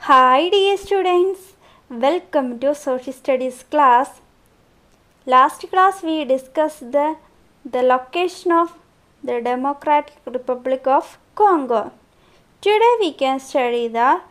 Hi dear students, welcome to Social Studies class. Last class we discussed the location of the Democratic Republic of Congo. Today we can study the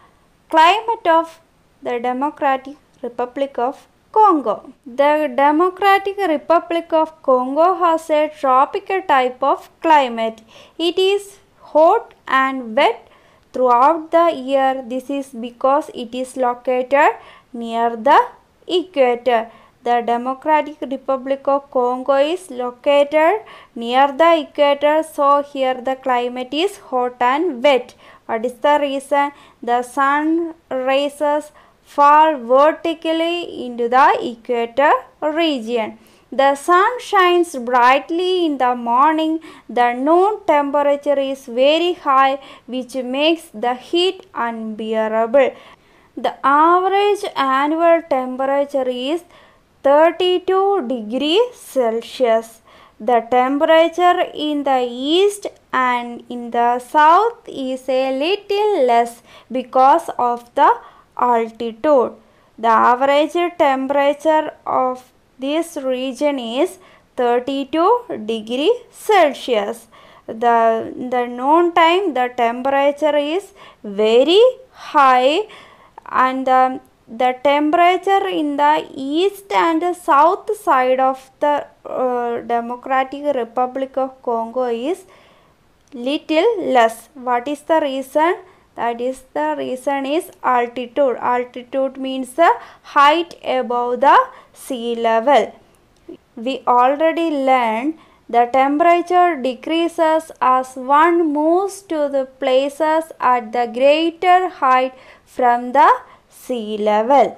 climate of the Democratic Republic of Congo. The Democratic Republic of Congo has a tropical type of climate. It is hot and wet throughout the year. This is because it is located near the equator. The Democratic Republic of Congo is located near the equator, so here the climate is hot and wet. What is the reason? The sun rays fall vertically into the equator region. The sun shines brightly in the morning. The noon temperature is very high, which makes the heat unbearable. The average annual temperature is 32 degrees Celsius. The temperature in the east and in the south is a little less because of the altitude. The average temperature of this region is 32 degrees Celsius. The noon time the temperature is very high, and the temperature in the east and south side of the Democratic Republic of Congo is little less. What is the reason? The reason is altitude. Altitude means the height above the sea level. We already learned the temperature decreases as one moves to the places at the greater height from the sea level.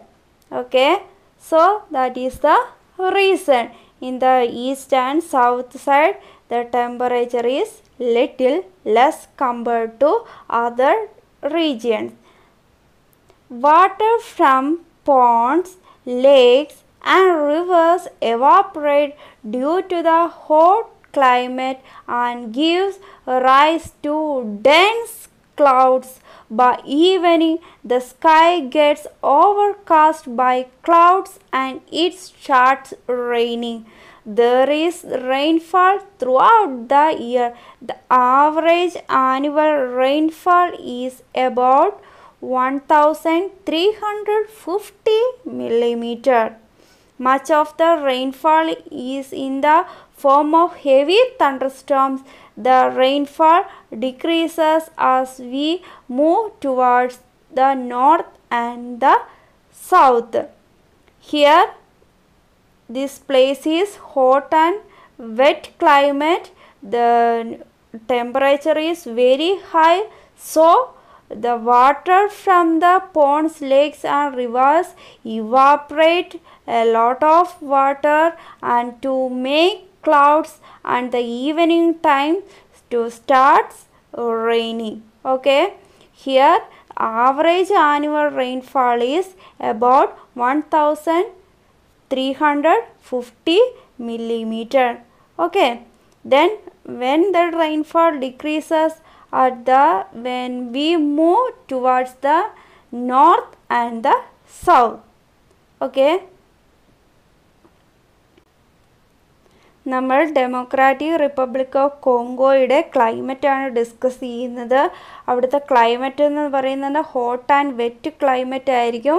Okay, so that is the reason. In the east and south side the temperature is little less compared to other regions. Water from ponds, lakes and rivers evaporate due to the hot climate and gives rise to dense clouds. By evening, the sky gets overcast by clouds and it starts raining. There is rainfall throughout the year. The average annual rainfall is about 1350 millimeter. Much of the rainfall is in the form of heavy thunderstorms. The rainfall decreases as we move towards the north and the south. Here this place is hot and wet climate. The temperature is very high, so the water from the ponds, lakes and rivers evaporate a lot of water and to make clouds, and the evening time to starts raining. Okay, here average annual rainfall is about 1350 millimeter. Okay, then when the rainfall decreases when we move towards the north and the south. Okay, നമ്മൾ democratic republic of കോങ്കോയുടെ ക്ലൈമറ്റാണ് discuss ചെയ്യുന്നത്. അവിടുത്തെ climate എന്ന് പറയുന്നത് hot and wet climate ആയിരിക്കും.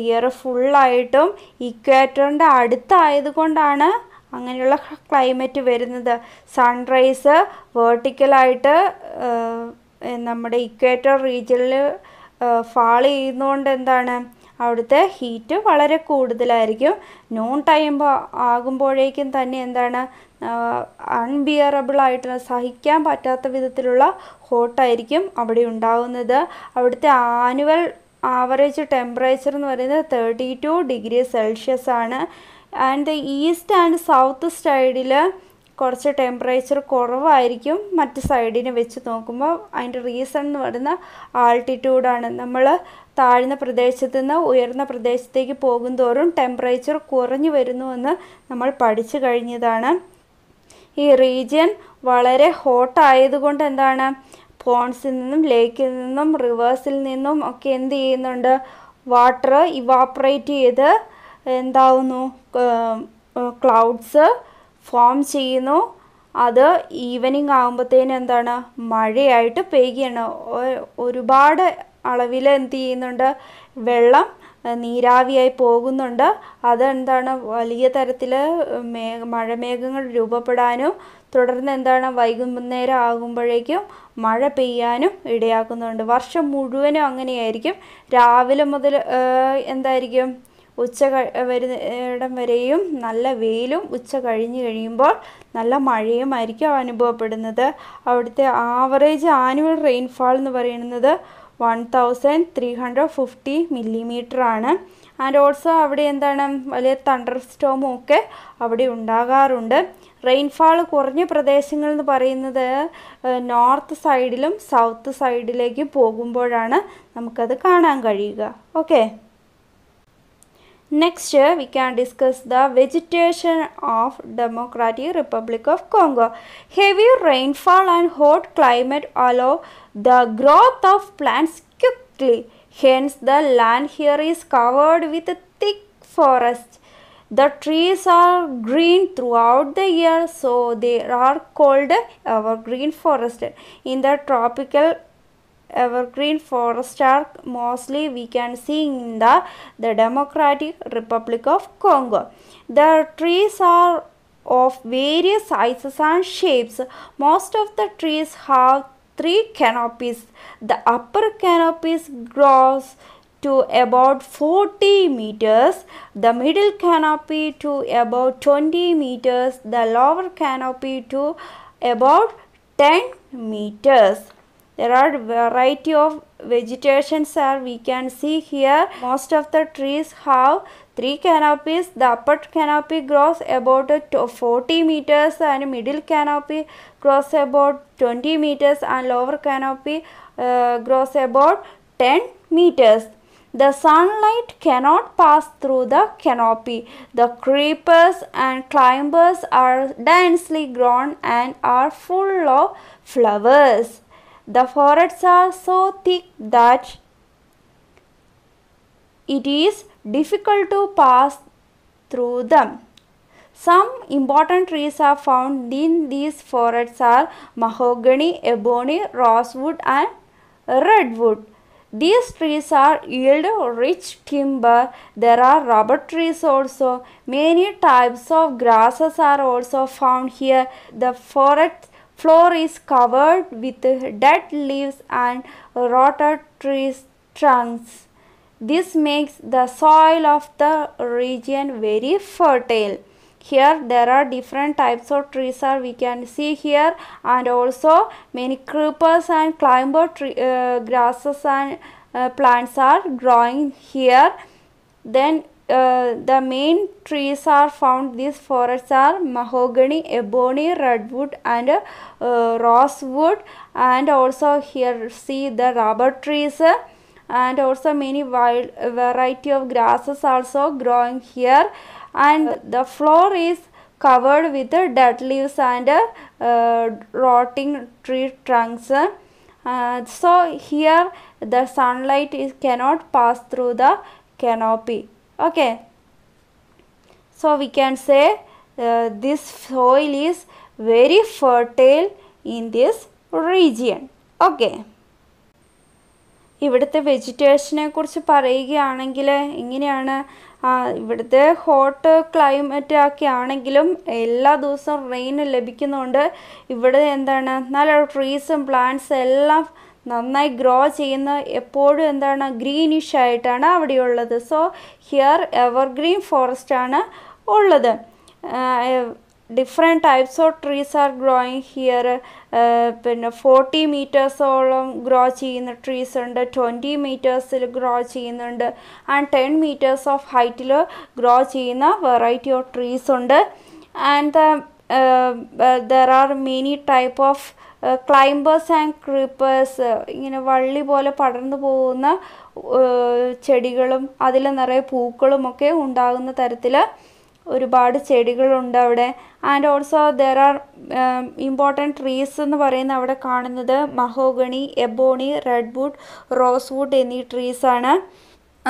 Year ഫുള്ളായിട്ടും ഇക്വേറ്ററിൻ്റെ അടുത്തായതുകൊണ്ടാണ് അങ്ങനെയുള്ള climate വരുന്നത്. Sunrise വേർട്ടിക്കലായിട്ട് നമ്മുടെ equator റീജിയനിൽ ഫാൾ ചെയ്യുന്നതുകൊണ്ട് എന്താണ് അവിടുത്തെ ഹീറ്റ് വളരെ കൂടുതലായിരിക്കും. നോൺ ടൈം ആകുമ്പോഴേക്കും തന്നെ എന്താണ് അൺബിയറബിളായിട്ട് സഹിക്കാൻ പറ്റാത്ത വിധത്തിലുള്ള ഹോട്ടായിരിക്കും അവിടെ ഉണ്ടാകുന്നത്. അവിടുത്തെ ആനുവൽ ആവറേജ് ടെമ്പറേച്ചർ എന്ന് പറയുന്നത് 32 ഡിഗ്രി സെൽഷ്യസ് ആണ്. ആൻഡ് ഈസ്റ്റ് ആൻഡ് സൗത്ത് സൈഡിൽ കുറച്ച് ടെമ്പറേച്ചർ കുറവായിരിക്കും മറ്റ് സൈഡിനെ വെച്ച് നോക്കുമ്പോൾ. അതിൻ്റെ റീസൺ എന്ന് പറയുന്ന ആൾട്ടിറ്റ്യൂഡാണ്. നമ്മൾ താഴ്ന്ന പ്രദേശത്ത് നിന്ന് ഉയർന്ന പ്രദേശത്തേക്ക് പോകുന്തോറും ടെമ്പറേച്ചർ കുറഞ്ഞു വരുന്നുവെന്ന് നമ്മൾ പഠിച്ചു കഴിഞ്ഞതാണ്. ഈ റീജിയൻ വളരെ ഹോട്ടായതുകൊണ്ട് എന്താണ് പോൺസിൽ നിന്നും ലേക്കിൽ നിന്നും റിവേഴ്സിൽ നിന്നും ഒക്കെ എന്ത് ചെയ്യുന്നുണ്ട്, വാട്ടർ ഇവാപ്പറേറ്റ് ചെയ്ത് എന്താവുന്നു, ക്ലൗഡ്സ് ഫോം ചെയ്യുന്നു. അത് ഈവനിങ് ആകുമ്പോഴത്തേനും എന്താണ്, മഴയായിട്ട് പെയ്യുകയാണ്. ഒരുപാട് അളവിൽ എന്ത് ചെയ്യുന്നുണ്ട്, വെള്ളം നീരാവിയായി പോകുന്നുണ്ട്. അതെന്താണ്, വലിയ തരത്തിൽ മഴമേഘങ്ങൾ രൂപപ്പെടാനും തുടർന്ന് എന്താണ്, വൈകുന്നേരം ആകുമ്പോഴേക്കും മഴ പെയ്യാനും ഇടയാക്കുന്നുണ്ട്. വർഷം മുഴുവനും അങ്ങനെയായിരിക്കും. രാവിലെ മുതൽ എന്തായിരിക്കും, ഉച്ച വരുന്നിടം വരെയും നല്ല വെയിലും ഉച്ച കഴിഞ്ഞ് കഴിയുമ്പോൾ നല്ല മഴയുമായിരിക്കും അനുഭവപ്പെടുന്നത്. അവിടുത്തെ ആവറേജ് ആനുവൽ റെയിൻഫാൾ എന്ന് പറയുന്നത് 1350 മില്ലിമീറ്റർ ആണ്. ആൻഡ് ഓൾസോ അവിടെ എന്താണ്, വലിയ തണ്ടർ സ്റ്റോമും ഒക്കെ അവിടെ ഉണ്ടാകാറുണ്ട്. റെയിൻഫാൾ കുറഞ്ഞ പ്രദേശങ്ങൾ എന്ന് പറയുന്നത് നോർത്ത് സൈഡിലും സൗത്ത് സൈഡിലേക്കും പോകുമ്പോഴാണ് നമുക്കത് കാണാൻ കഴിയുക. Okay, next we can discuss the vegetation of Democratic Republic of Congo. Heavy rainfall and hot climate allow the growth of plants quickly. Hence the land here is covered with thick forest. The trees are green throughout the year, so they are called evergreen forest. In the tropical evergreen forest are mostly we can see in the Democratic Republic of Congo. The trees are of various sizes and shapes. Most of the trees have 3 canopies. The upper canopies grows to about 40 meters, the middle canopy to about 20 meters, the lower canopy to about 10 meters. There are variety of vegetations are we can see here. Most of the trees have 3 canopies. The upper canopy grows about 40 meters and middle canopy grows about 20 meters and lower canopy grows about 10 meters. The sunlight cannot pass through the canopy. The creepers and climbers are densely grown and are full of flowers. The forests are so thick that it is difficult to pass through them. Some important trees are found in these forests are mahogany, ebony, rosewood and redwood. These trees are yield rich timber. There are rubber trees also. Many types of grasses are also found here. The forest floor is covered with dead leaves and rotted trees trunks. This makes the soil of the region very fertile. Here there are different types of trees are we can see here, and also many creepers and climber grasses and plants are growing here. Then the main trees are found these forests are mahogany, ebony, redwood and rosewood, and also here see the rubber trees and also many wild variety of grasses also growing here, and the floor is covered with dead leaves and rotting tree trunks. So here the sunlight cannot pass through the canopy. Okay, so we can say this soil is very fertile in this region. Okay, ഇവിടുത്തെ വെജിറ്റേഷനെ കുറിച്ച് പറയുകയാണെങ്കിൽ ഇങ്ങനെയാണ്. ഇവിടുത്തെ hot climate ഒക്കെ ആണെങ്കിലും എല്ലാ ദിവസവും rain ലഭിക്കുന്നുണ്ട്. ഇവിടെ എന്താണ്, നല്ല ട്രീസും പ്ലാന്റ്സ് എല്ലാം നന്നായി ഗ്രോ ചെയ്യുന്ന, എപ്പോഴും എന്താണ് ഗ്രീനിഷ് ആയിട്ടാണ് അവിടെയുള്ളത്. സോ ഹിയർ എവർഗ്രീൻ ഫോറസ്റ്റ് ആണ് ഉള്ളത്. Different types of trees are growing here. പിന്നെ 40 മീറ്റേഴ്സോളം ഗ്രോ ചെയ്യുന്ന ട്രീസ് ഉണ്ട്, 20 മീറ്റേഴ്സിൽ ഗ്രോ ചെയ്യുന്നുണ്ട്, ആൻഡ് 10 മീറ്റേഴ്സ് ഓഫ് ഹൈറ്റിൽ ഗ്രോ ചെയ്യുന്ന വെറൈറ്റി ഓഫ് ട്രീസ് ഉണ്ട്. And there are many type of climbers and creepers. ഇങ്ങനെ വള്ളി പോലെ പടർന്നു പോകുന്ന ചെടികളും അതിൽ നിറയെ പൂക്കളുമൊക്കെ ഉണ്ടാകുന്ന തരത്തിൽ ഒരുപാട് ചെടികളുണ്ട് അവിടെ. And also there are important trees എന്ന് പറയുന്ന അവിടെ കാണുന്നത് മഹോഗണി, എബോണി, റെഡ്വുഡ്, റോസ്വുഡ് എന്നീ ട്രീസാണ്.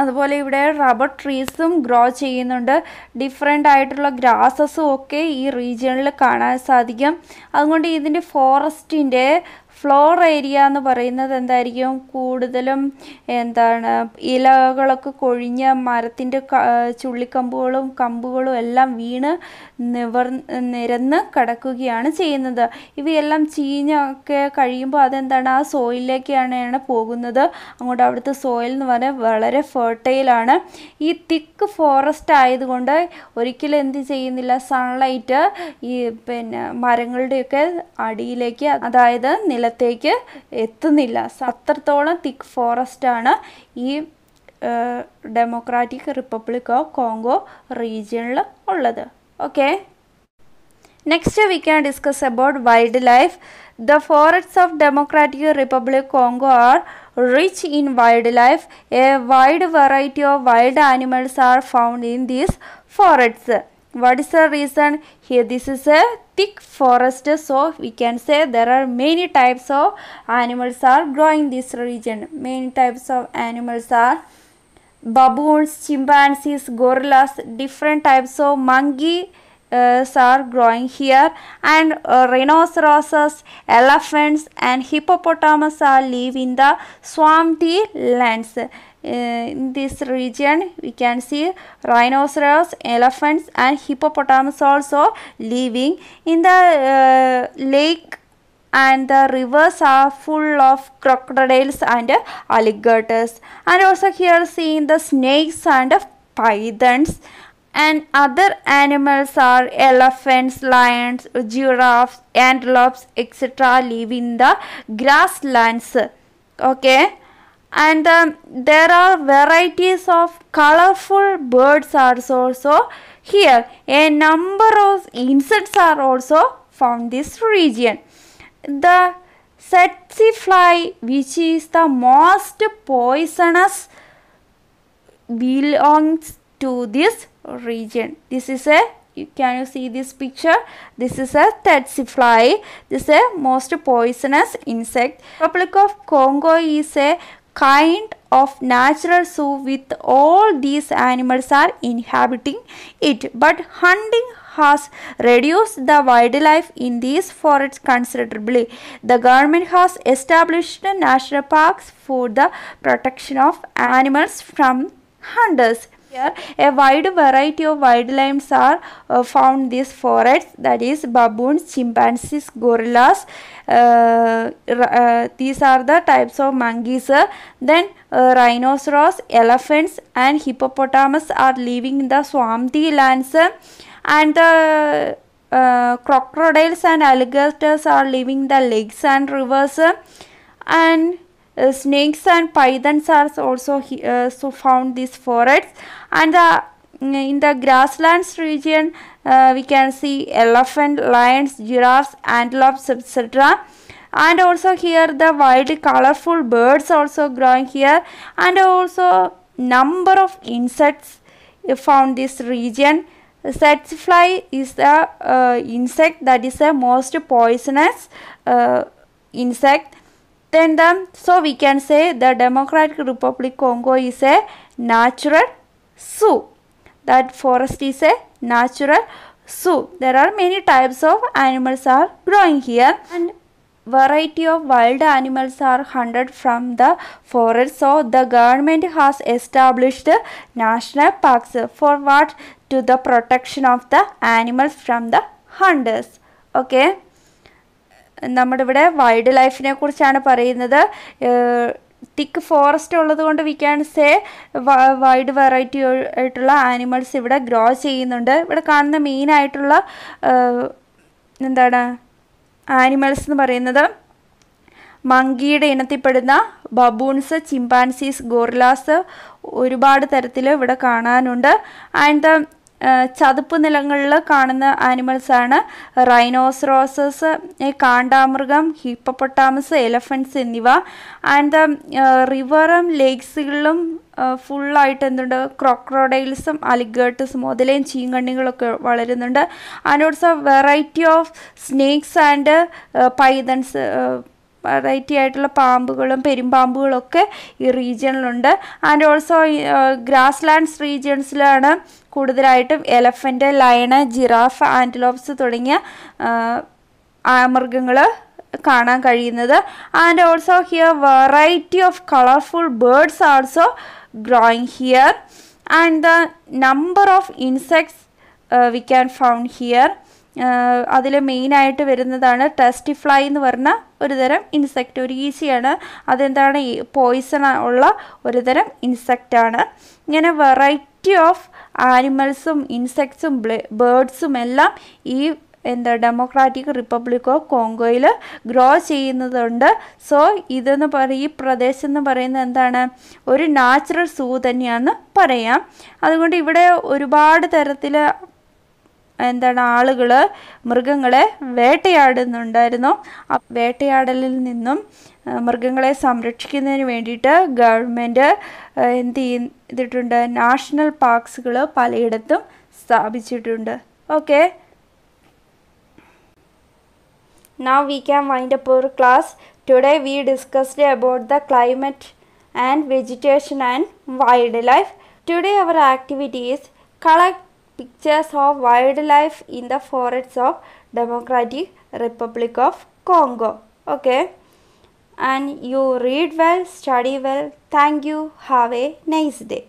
അതുപോലെ ഇവിടെ റബ്ബർ ട്രീസും ഗ്രോ ചെയ്യുന്നുണ്ട്. ഡിഫറെൻ്റ് ആയിട്ടുള്ള ഗ്രാസസും ഒക്കെ ഈ റീജിയണിൽ കാണാൻ സാധിക്കും. അതുകൊണ്ട് ഇതിൻ്റെ ഫോറസ്റ്റിൻ്റെ ഫ്ലോർ ഏരിയ എന്ന് പറയുന്നത് എന്തായിരിക്കും, കൂടുതലും ഇലകളൊക്കെ കൊഴിഞ്ഞ മരത്തിൻ്റെ ചുള്ളിക്കമ്പുകളും കമ്പുകളും എല്ലാം വീണ് നിരന്ന് കിടക്കുകയാണ് ചെയ്യുന്നത്. ഇവയെല്ലാം ചീഞ്ഞൊക്കെ കഴിയുമ്പോൾ അതെന്താണ്, ആ സോയിലിലേക്കാണ് പോകുന്നത്. അങ്ങോട്ട് അവിടുത്തെ സോയിൽ എന്ന് പറഞ്ഞാൽ വളരെ ഫെർട്ടൈലാണ്. ഈ തിക്ക് ഫോറസ്റ്റ് ആയതുകൊണ്ട് ഒരിക്കലും എന്ത് ചെയ്യുന്നില്ല, സൺലൈറ്റ് ഈ മരങ്ങളുടെയൊക്കെ അടിയിലേക്ക്, അതായത് നിലത്തേക്ക് എത്തുന്നില്ല. അത്രത്തോളം തിക്ക് ഫോറസ്റ്റാണ് ഈ ഡെമോക്രാറ്റിക് റിപ്പബ്ലിക് ഓഫ് കോങ്കോ റീജിയണിൽ ഉള്ളത്. Okay, next we can discuss about wildlife. The forests of Democratic Republic Congo are rich in wildlife. A wide variety of wild animals are found in these forests. What is the reason? Here this is a thick forest, so we can say there are many types of animals are growing in this region. Many types of animals are baboons, chimpanzees, gorillas, different types of monkey are growing here, and rhinoceroses, elephants and hippopotamus are live in the swampy lands. In this region we can see rhinoceros, elephants and hippopotamus also living in the lake, and the rivers are full of crocodiles and alligators. And also here seeing the snakes and pythons. And other animals are elephants, lions, giraffes, antelopes, etc. live in the grasslands. Okay, and there are varieties of colorful birds also here. A number of insects are also found in this region. The tsetse fly, which is the most poisonous, belongs to this region. This is a, can you see this picture? This is a tsetse fly. This is a most poisonous insect. Republic of Congo is a kind of natural zoo with all these animals are inhabiting it, but hunting has reduced the wildlife in these forests considerably. The government has established national parks for the protection of animals from hunters. Here, a wide variety of wildlife are found in these forests, that is baboons, chimpanzees, gorillas. These are the types of monkeys. Then rhinoceros, elephants and hippopotamus are living in the swampy lands, and the crocodiles and alligators are living in the lakes and rivers, and snakes and pythons are also so found these forests. And in the grasslands region we can see elephant, lions, giraffes, antelopes, etc. And also here the wild colorful birds also growing here, and also number of insects found this region. Tsetse fly is the insect that is the most poisonous insect. Then so we can say the Democratic Republic Congo is a natural zoo. That forest is a natural zoo. There are many types of animals are growing here, and variety of wild animals are hunted from the forest. So the government has established national parks for what? To the protection of the animals from the hunters. Okay, നമ്മുടെ ഇവിടെ wild ലൈഫിനെ കുറിച്ചാണ് പറയുന്നത്. തിക്ക് forest ഉള്ളത് കൊണ്ട് we can say wide variety ആയിട്ടുള്ള animals ഇവിടെ grow ചെയ്യുന്നുണ്ട്. ഇവിടെ കാണുന്ന മെയിനായിട്ടുള്ള ആനിമൽസ് എന്ന് പറയുന്നത് മങ്കിയുടെ ഇനത്തിൽപ്പെടുന്ന ബബൂൺസ്, ചിമ്പാൻസീസ്, ഗോറിലാസ് ഒരുപാട് തരത്തിൽ ഇവിടെ കാണാനുണ്ട്. ആൻഡ് ചതുപ്പ് നിലങ്ങളിൽ കാണുന്ന ആനിമൽസാണ് റൈനോസറോസസ്, കാണ്ടാമൃഗം, ഹിപ്പോപ്പൊട്ടാമസ്, എലഫൻറ്റ്സ് എന്നിവ. ആൻഡ് റിവറും ലേക്സുകളിലും ഫുള്ളായിട്ട് എന്തുണ്ട്, ക്രോക്കോഡൈൽസും അലിഗേറ്റേഴ്സും മുതലയും ചീങ്കണ്ണികളൊക്കെ വളരുന്നുണ്ട്. And also variety of snakes and pythons, variety ആയിട്ടുള്ള പാമ്പുകളും പെരുമ്പാമ്പുകളൊക്കെ ഈ റീജിയണിലുണ്ട്. ആൻഡ് ഓൾസോ ഗ്രാസ് ലാൻഡ്സ് റീജിയൺസിലാണ് കൂടുതലായിട്ടും എലഫൻറ്റ്, ലയണ്, ജിറാഫ്, ആൻറ്റിലോപ്സ് തുടങ്ങിയ മൃഗങ്ങൾ കാണാൻ കഴിയുന്നത്. And also here variety of colourful birds also growing here, and the number of insects we can found here. അതിൽ മെയിനായിട്ട് വരുന്നതാണ് ടെസ്റ്റി ഫ്ലൈ എന്ന് പറഞ്ഞ ഒരു തരം ഇൻസെക്റ്റ്, ഒരു ഈസിയാണ്. അതെന്താണ്, പോയിസൺ ഉള്ള ഒരു തരം ഇൻസെക്റ്റാണ്. ഇങ്ങനെ വെറൈറ്റി ഓഫ് ആനിമൽസും ഇൻസെക്ട്സും ബേർഡ്സും എല്ലാം ഈ ഡെമോക്രാറ്റിക് റിപ്പബ്ലിക് ഓഫ് കോങ്കോയിൽ ഗ്രോ ചെയ്യുന്നതുണ്ട്. സോ ഇതെന്ന് ഈ പ്രദേശം എന്ന് പറയുന്നത് എന്താണ്, ഒരു നാച്ചുറൽ സൂ തന്നെയാണെന്ന് പറയാം. അതുകൊണ്ട് ഇവിടെ ഒരുപാട് തരത്തിൽ ആളുകൾ മൃഗങ്ങളെ വേട്ടയാടുന്നുണ്ടായിരുന്നു. വേട്ടയാടലിൽ നിന്നും മൃഗങ്ങളെ സംരക്ഷിക്കുന്നതിന് വേണ്ടിയിട്ട് ഗവൺമെൻറ് എന്ത് ചെയ്തിട്ടുണ്ട്, നാഷണൽ പാർക്സുകൾ പലയിടത്തും സ്ഥാപിച്ചിട്ടുണ്ട്. Okay, now we can wind up our class. Today we discussed about the climate and vegetation and wildlife. Today our activity is collect pictures of wildlife in the forests of Democratic Republic of Congo. Okay, and you read well, study well. Thank you. Have a nice day.